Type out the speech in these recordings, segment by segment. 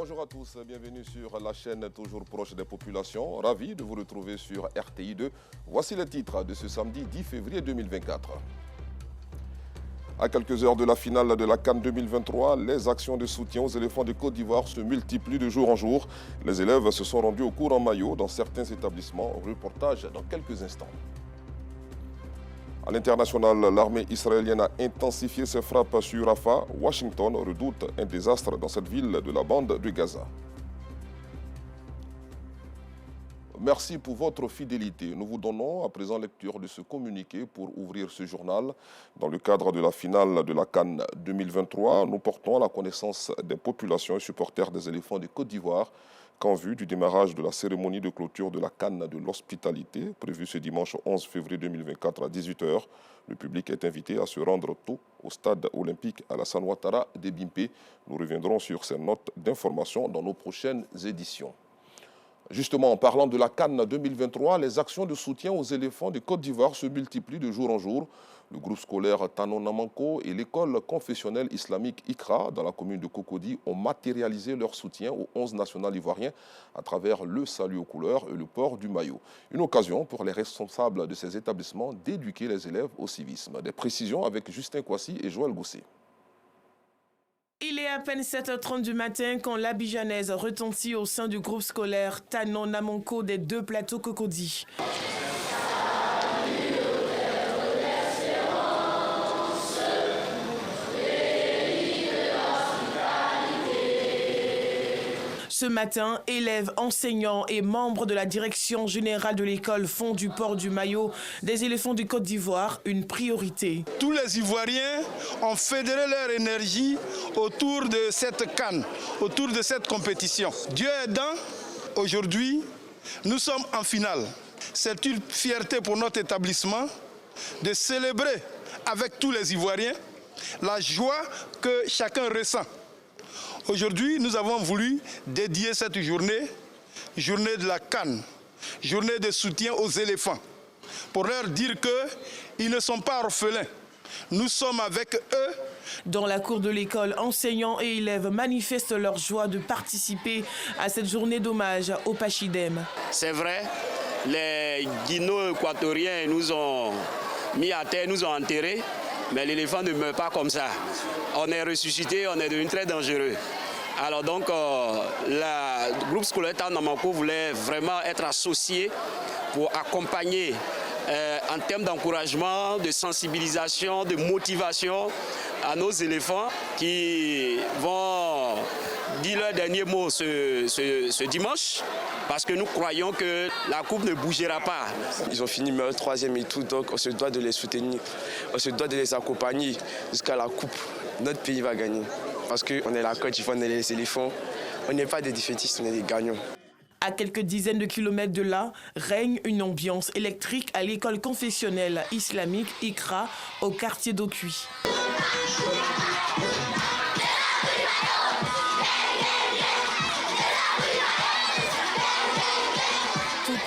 Bonjour à tous, bienvenue sur la chaîne toujours proche des populations. Ravi de vous retrouver sur RTI2. Voici les titres de ce samedi 10 février 2024. À quelques heures de la finale de la CAN 2023, les actions de soutien aux éléphants de Côte d'Ivoire se multiplient de jour en jour. Les élèves se sont rendus au cours en maillot dans certains établissements. Reportage dans quelques instants. À l'international, l'armée israélienne a intensifié ses frappes sur Rafah. Washington redoute un désastre dans cette ville de la bande de Gaza. Merci pour votre fidélité. Nous vous donnons à présent lecture de ce communiqué pour ouvrir ce journal. Dans le cadre de la finale de la CAN 2023, nous portons à la connaissance des populations et supporters des éléphants de Côte d'Ivoire qu'en vue du démarrage de la cérémonie de clôture de la CAN de l'hospitalité, prévue ce dimanche 11 février 2024 à 18 h, le public est invité à se rendre tôt au stade olympique Alassane Ouattara de Bimpé. Nous reviendrons sur ces notes d'information dans nos prochaines éditions. Justement, en parlant de la CAN 2023, les actions de soutien aux éléphants de Côte d'Ivoire se multiplient de jour en jour. Le groupe scolaire Tanon Namanko et l'école confessionnelle islamique Ikra, dans la commune de Cocody, ont matérialisé leur soutien aux 11 nationales ivoiriens à travers le salut aux couleurs et le port du maillot. Une occasion pour les responsables de ces établissements d'éduquer les élèves au civisme. Des précisions avec Justin Kouassi et Joël Gousset. Il est à peine 7h30 du matin quand l'Abidjanaise retentit au sein du groupe scolaire Tanon Namanko des deux plateaux Cocody. Ce matin, élèves, enseignants et membres de la direction générale de l'école font du port du maillot des éléphants du Côte d'Ivoire une priorité. Tous les Ivoiriens ont fédéré leur énergie autour de cette CAN, autour de cette compétition. Dieu aidant, aujourd'hui, nous sommes en finale. C'est une fierté pour notre établissement de célébrer avec tous les Ivoiriens la joie que chacun ressent. Aujourd'hui, nous avons voulu dédier cette journée de la CAN, journée de soutien aux éléphants, pour leur dire qu'ils ne sont pas orphelins. Nous sommes avec eux. Dans la cour de l'école, enseignants et élèves manifestent leur joie de participer à cette journée d'hommage au Pachidem. C'est vrai, les guino-équatoriens nous ont mis à terre, nous ont enterrés. Mais l'éléphant ne meurt pas comme ça. On est ressuscité, on est devenu très dangereux. Alors donc, le groupe scolaire Tanon Namanko voulait vraiment être associé pour accompagner en termes d'encouragement, de sensibilisation, de motivation à nos éléphants qui vont dire leur dernier mot ce dimanche. Parce que nous croyons que la coupe ne bougera pas. Ils ont fini meilleur troisième et tout, donc on se doit de les soutenir, on se doit de les accompagner jusqu'à la coupe. Notre pays va gagner. Parce qu'on est la Côte d'Ivoire, on est les éléphants, on n'est pas des défaitistes, on est des gagnants. À quelques dizaines de kilomètres de là, règne une ambiance électrique à l'école confessionnelle islamique Ikra au quartier d'Okuy.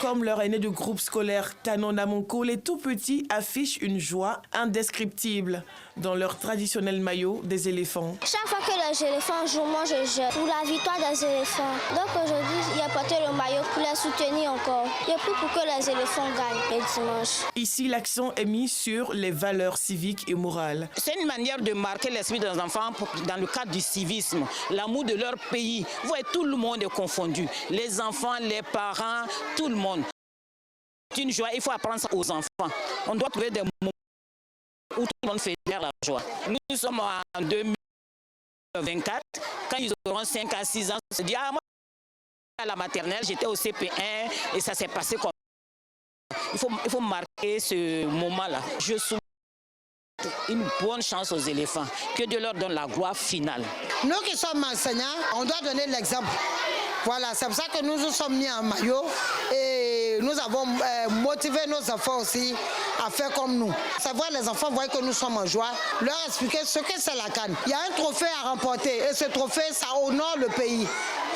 Comme leur aîné de groupe scolaire Tanon Namanko, les tout-petits affichent une joie indescriptible dans leur traditionnel maillot des éléphants. Chaque fois que les éléphants jouent, moi je joue pour la victoire des éléphants. Donc aujourd'hui, il a porté le maillot pour les soutenir encore et pour que les éléphants gagnent le dimanche. Ici, l'accent est mis sur les valeurs civiques et morales. C'est une manière de marquer l'esprit des enfants dans le cadre du civisme, l'amour de leur pays. Vous voyez, tout le monde est confondu. Les enfants, les parents, tout le monde. C'est une joie, il faut apprendre ça aux enfants. On doit trouver des moments où tout le monde fédère la joie. Nous sommes en 2024, quand ils auront 5 à 6 ans, on se dit, ah, moi, à la maternelle, j'étais au CP1 et ça s'est passé comme ça. Il faut marquer ce moment-là. Je souhaite une bonne chance aux éléphants, que Dieu leur donne la gloire finale. Nous qui sommes enseignants, on doit donner l'exemple. Voilà, c'est pour ça que nous nous sommes mis en maillot et nous avons motivé nos enfants aussi à faire comme nous. Savoir les enfants voient que nous sommes en joie, leur expliquer ce que c'est la CAN. Il y a un trophée à remporter et ce trophée, ça honore le pays.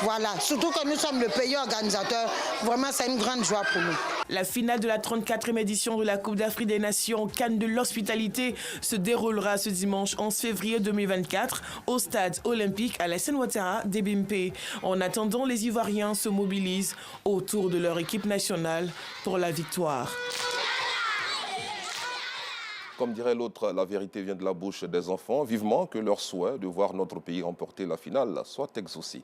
Voilà, surtout que nous sommes le pays organisateur. Vraiment, c'est une grande joie pour nous. La finale de la 34e édition de la Coupe d'Afrique des Nations CAN de l'Hospitalité se déroulera ce dimanche 11 février 2024 au stade olympique Alassane Ouattara des Bimpe. En attendant, les Ivoiriens se mobilisent autour de leur équipe nationale pour la victoire. Comme dirait l'autre, la vérité vient de la bouche des enfants. Vivement que leur souhait de voir notre pays remporter la finale soit exaucé.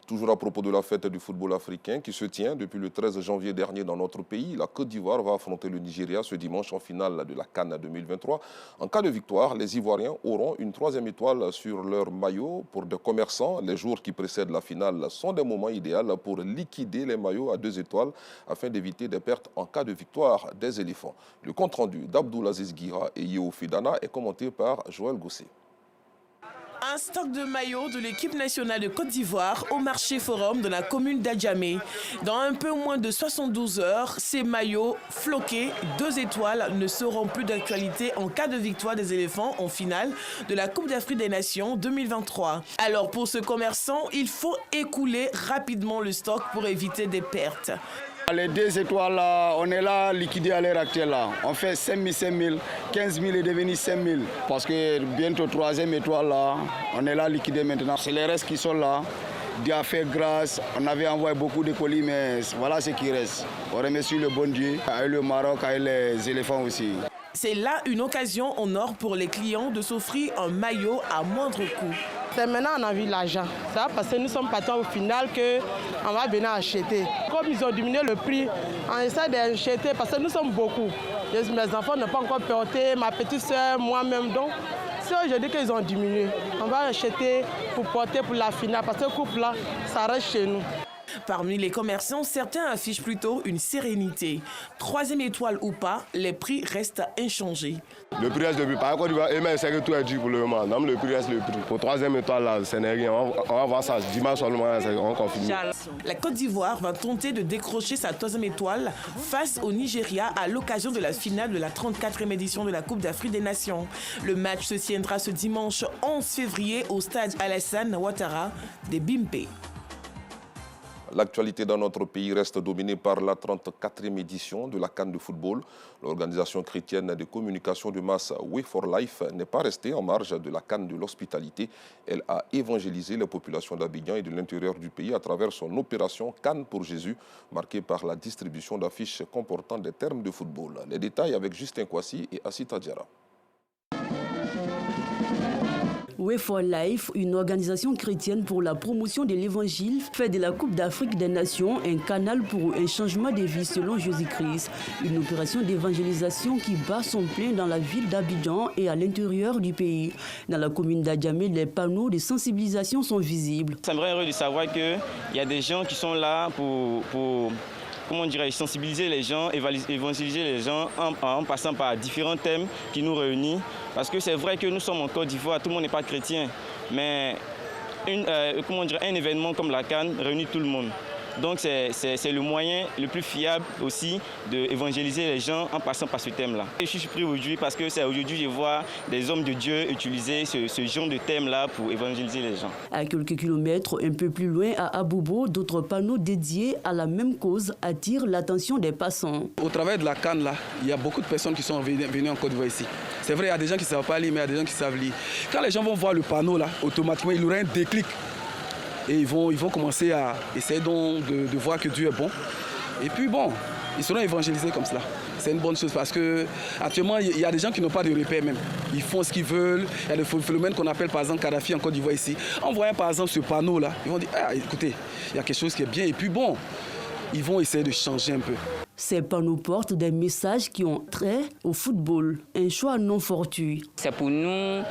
Toujours à propos de la fête du football africain qui se tient depuis le 13 janvier dernier dans notre pays, la Côte d'Ivoire va affronter le Nigeria ce dimanche en finale de la CAN 2023. En cas de victoire, les Ivoiriens auront une 3e étoile sur leur maillot. Pour des commerçants, les jours qui précèdent la finale sont des moments idéaux pour liquider les maillots à 2 étoiles afin d'éviter des pertes en cas de victoire des éléphants. Le compte-rendu d'Abdoulaziz Guira et Yeo Fidana est commenté par Joël Gosset. Un stock de maillots de l'équipe nationale de Côte d'Ivoire au marché Forum de la commune d'Adjamé. Dans un peu moins de 72 heures, ces maillots floqués 2 étoiles ne seront plus d'actualité en cas de victoire des éléphants en finale de la Coupe d'Afrique des Nations 2023. Alors pour ce commerçant, il faut écouler rapidement le stock pour éviter des pertes. Les 2 étoiles, là, on est là liquidé à l'heure actuelle. Là. On fait 5 000, 15 000 est devenu 5 000. Parce que bientôt 3e étoile, là, on est là liquidé maintenant. C'est les restes qui sont là. Dieu a fait grâce. On avait envoyé beaucoup de colis, mais voilà ce qui reste. On remercie le bon Dieu, avec le Maroc, avec les éléphants aussi. C'est là une occasion en or pour les clients de s'offrir un maillot à moindre coût. C'est maintenant qu'on a vu l'argent. Ça, parce que nous sommes partis au final qu'on va venir acheter. Comme ils ont diminué le prix, on essaie d'acheter parce que nous sommes beaucoup. Mes enfants n'ont pas encore porté, ma petite soeur, moi-même. Donc, si aujourd'hui qu'ils ont diminué, on va acheter pour porter pour la finale parce que le couple là, ça reste chez nous. Parmi les commerçants, certains affichent plutôt une sérénité. 3e étoile ou pas, les prix restent inchangés. Le prix reste le prix. Par contre, c'est que tout est dit pour le moment. Non, le prix reste le prix. Pour 3e étoile, là, ce n'est rien. On va voir ça dimanche seulement, on confirme. La Côte d'Ivoire va tenter de décrocher sa 3e étoile face au Nigeria à l'occasion de la finale de la 34e édition de la Coupe d'Afrique des Nations. Le match se tiendra ce dimanche 11 février au stade Alassane Ouattara des Bimpe. L'actualité dans notre pays reste dominée par la 34e édition de la CAN de football. L'organisation chrétienne de communication de masse Way for Life n'est pas restée en marge de la CAN de l'hospitalité. Elle a évangélisé les populations d'Abidjan et de l'intérieur du pays à travers son opération CAN pour Jésus, marquée par la distribution d'affiches comportant des termes de football. Les détails avec Justin Kwasi et Asita Diara. Way for Life, une organisation chrétienne pour la promotion de l'évangile, fait de la Coupe d'Afrique des Nations un canal pour un changement de vie selon Jésus-Christ. Une opération d'évangélisation qui bat son plein dans la ville d'Abidjan et à l'intérieur du pays. Dans la commune d'Adjamé, les panneaux de sensibilisation sont visibles. Ça me rend heureux de savoir qu'il y a des gens qui sont là pour sensibiliser les gens, évangéliser les gens en passant par différents thèmes qui nous réunissent. Parce que c'est vrai que nous sommes en Côte d'Ivoire, tout le monde n'est pas chrétien, mais un événement comme la CAN réunit tout le monde. Donc c'est le moyen le plus fiable aussi d'évangéliser les gens en passant par ce thème-là. Je suis surpris aujourd'hui parce que c'est aujourd'hui que je vois des hommes de Dieu utiliser ce genre de thème-là pour évangéliser les gens. À quelques kilomètres, un peu plus loin, à Abobo, d'autres panneaux dédiés à la même cause attirent l'attention des passants. Au travers de la CAN, là, il y a beaucoup de personnes qui sont venues en Côte d'Ivoire ici. C'est vrai, il y a des gens qui ne savent pas lire, mais il y a des gens qui savent lire. Quand les gens vont voir le panneau, là, automatiquement, il y aura un déclic. Et ils vont commencer à essayer donc de voir que Dieu est bon. Et puis bon, ils seront évangélisés comme cela. C'est une bonne chose parce qu'actuellement, il y a des gens qui n'ont pas de repère même. Ils font ce qu'ils veulent. Il y a des phénomènes qu'on appelle par exemple Kadhafi en Côte d'Ivoire ici. En voyant par exemple ce panneau-là, ils vont dire, ah, écoutez, il y a quelque chose qui est bien. Et puis bon, ils vont essayer de changer un peu. Ces panneaux portent des messages qui ont trait au football, un choix non fortuit. C'est pour nous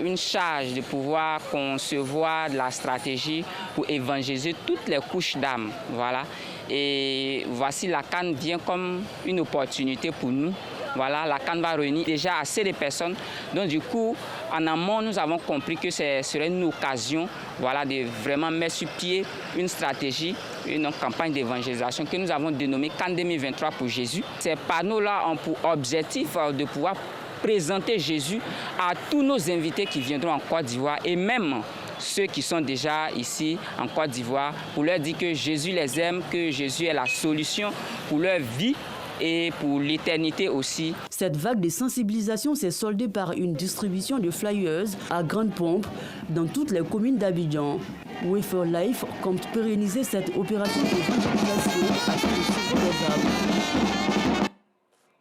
une charge de pouvoir concevoir de la stratégie pour évangéliser toutes les couches d'âme. Voilà. Et voici la CAN vient comme une opportunité pour nous. Voilà, la CAN va réunir déjà assez de personnes. Donc du coup, en amont, nous avons compris que ce serait une occasion, voilà, de vraiment mettre sur pied une stratégie, une campagne d'évangélisation que nous avons dénommée CAN 2023 pour Jésus. Ces panneaux-là ont pour objectif de pouvoir présenter Jésus à tous nos invités qui viendront en Côte d'Ivoire et même ceux qui sont déjà ici en Côte d'Ivoire pour leur dire que Jésus les aime, que Jésus est la solution pour leur vie et pour l'éternité aussi. Cette vague de sensibilisation s'est soldée par une distribution de flyers à grande pompe dans toutes les communes d'Abidjan. Way for Life compte pérenniser cette opération d'évangélisation afin de sauver les âmes.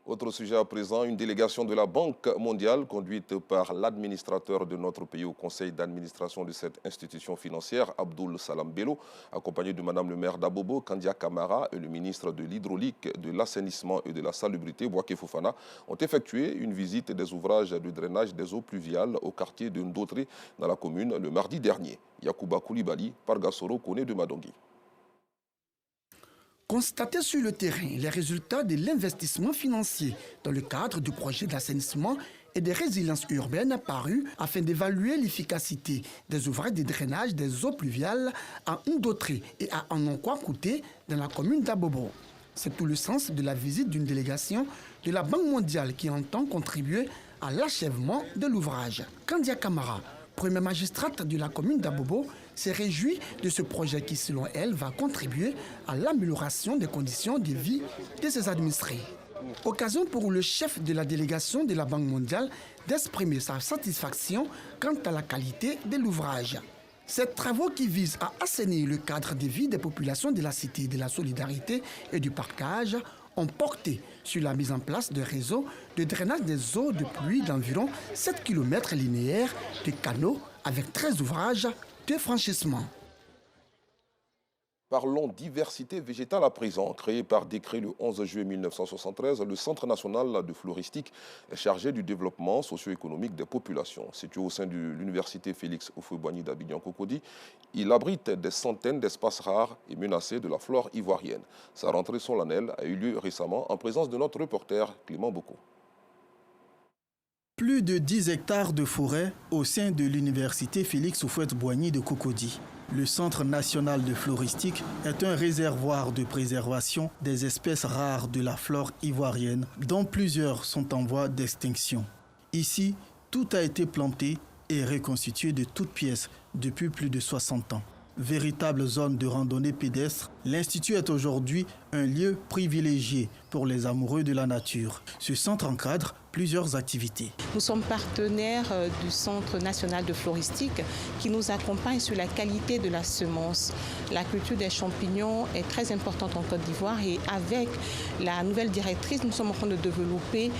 Autre sujet à présent, une délégation de la Banque mondiale conduite par l'administrateur de notre pays au conseil d'administration de cette institution financière, Abdoul Salam Bello, accompagné de Madame le maire d'Abobo, Kandia Kamara, et le ministre de l'Hydraulique, de l'Assainissement et de la Salubrité, Bouaké Fofana, ont effectué une visite des ouvrages de drainage des eaux pluviales au quartier de Ndotré dans la commune le mardi dernier. Yacouba Koulibaly, Pargasoro, connaît de Madongui. Constater sur le terrain les résultats de l'investissement financier dans le cadre du projet d'assainissement et de résilience urbaine paru afin d'évaluer l'efficacité des ouvrages de drainage des eaux pluviales à Ndotré et à Anonkwa-Kouté dans la commune d'Abobo. C'est tout le sens de la visite d'une délégation de la Banque mondiale qui entend contribuer à l'achèvement de l'ouvrage. Kandia Kamara, première magistrate de la commune d'Abobo, s'est réjouie de ce projet qui, selon elle, va contribuer à l'amélioration des conditions de vie de ses administrés. Occasion pour le chef de la délégation de la Banque mondiale d'exprimer sa satisfaction quant à la qualité de l'ouvrage. Ces travaux qui visent à assainir le cadre de vie des populations de la Cité de la Solidarité et du Partage ont porté sur la mise en place de réseaux de drainage des eaux de pluie d'environ 7 km linéaires de canaux avec 13 ouvrages de franchissement. Parlons diversité végétale à présent. Créé par décret le 11 juillet 1973, le Centre national de floristique est chargé du développement socio-économique des populations. Situé au sein de l'université Félix Houphouët-Boigny d'Abidjan-Cocody, il abrite des centaines d'espaces rares et menacés de la flore ivoirienne. Sa rentrée solennelle a eu lieu récemment en présence de notre reporter Clément Boko. Plus de 10 hectares de forêt au sein de l'université Félix Houphouët-Boigny de Cocody. Le Centre national de floristique est un réservoir de préservation des espèces rares de la flore ivoirienne, dont plusieurs sont en voie d'extinction. Ici, tout a été planté et reconstitué de toutes pièces depuis plus de 60 ans. Véritable zone de randonnée pédestre, l'Institut est aujourd'hui un lieu privilégié pour les amoureux de la nature. Ce centre encadre plusieurs activités. Nous sommes partenaires du Centre national de floristique qui nous accompagne sur la qualité de la semence. La culture des champignons est très importante en Côte d'Ivoire et avec la nouvelle directrice, nous sommes en train de développer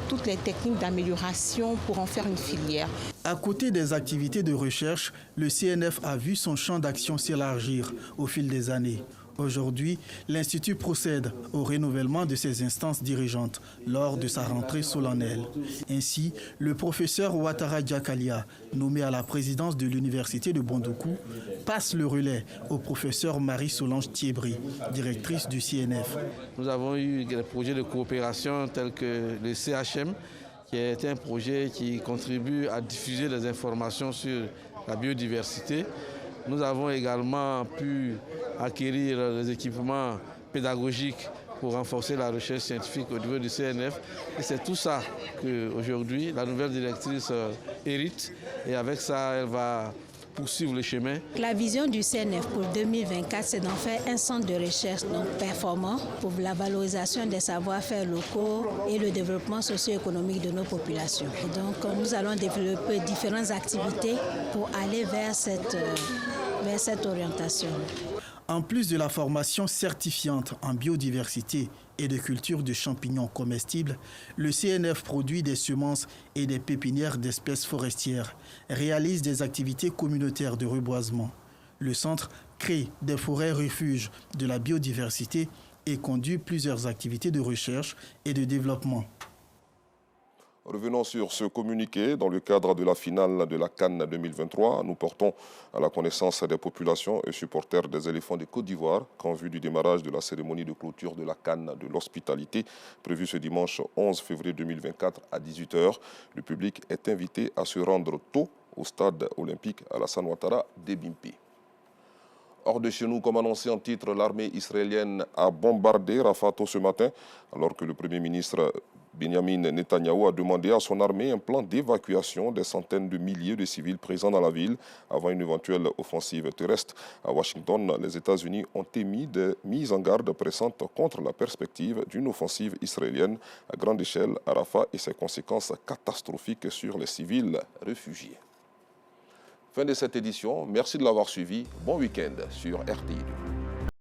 toutes les techniques d'amélioration pour en faire une filière. À côté des activités de recherche, le CNF a vu son champ d'action s'élargir au fil des années. Aujourd'hui, l'Institut procède au renouvellement de ses instances dirigeantes lors de sa rentrée solennelle. Ainsi, le professeur Ouattara Diakalia, nommé à la présidence de l'Université de Bondoukou, passe le relais au professeur Marie-Solange Thiébry, directrice du CNF. Nous avons eu des projets de coopération tels que le CHM, qui est un projet qui contribue à diffuser des informations sur la biodiversité. Nous avons également pu acquérir des équipements pédagogiques pour renforcer la recherche scientifique au niveau du CNF. Et c'est tout ça qu'aujourd'hui la nouvelle directrice hérite. Et avec ça, elle va poursuivre le chemin. La vision du CNF pour 2024, c'est d'en faire un centre de recherche performant pour la valorisation des savoir-faire locaux et le développement socio-économique de nos populations. Et donc, nous allons développer différentes activités pour aller vers cette orientation. En plus de la formation certifiante en biodiversité et de culture de champignons comestibles, le CNF produit des semences et des pépinières d'espèces forestières, réalise des activités communautaires de reboisement. Le centre crée des forêts refuges de la biodiversité et conduit plusieurs activités de recherche et de développement. Revenons sur ce communiqué. Dans le cadre de la finale de la CAN 2023, nous portons à la connaissance des populations et supporters des éléphants de Côte d'Ivoire qu'en vue du démarrage de la cérémonie de clôture de la CAN de l'hospitalité prévue ce dimanche 11 février 2024 à 18 h, le public est invité à se rendre tôt au stade olympique Alassane Ouattara d'Ebimpe. Hors de chez nous, comme annoncé en titre, l'armée israélienne a bombardé Rafah tôt ce matin, alors que le Premier ministre Benjamin Netanyahou a demandé à son armée un plan d'évacuation des centaines de milliers de civils présents dans la ville avant une éventuelle offensive terrestre. À Washington, les États-Unis ont émis des mises en garde pressantes contre la perspective d'une offensive israélienne à grande échelle à Rafah et ses conséquences catastrophiques sur les civils réfugiés. Fin de cette édition. Merci de l'avoir suivi. Bon week-end sur RTI2.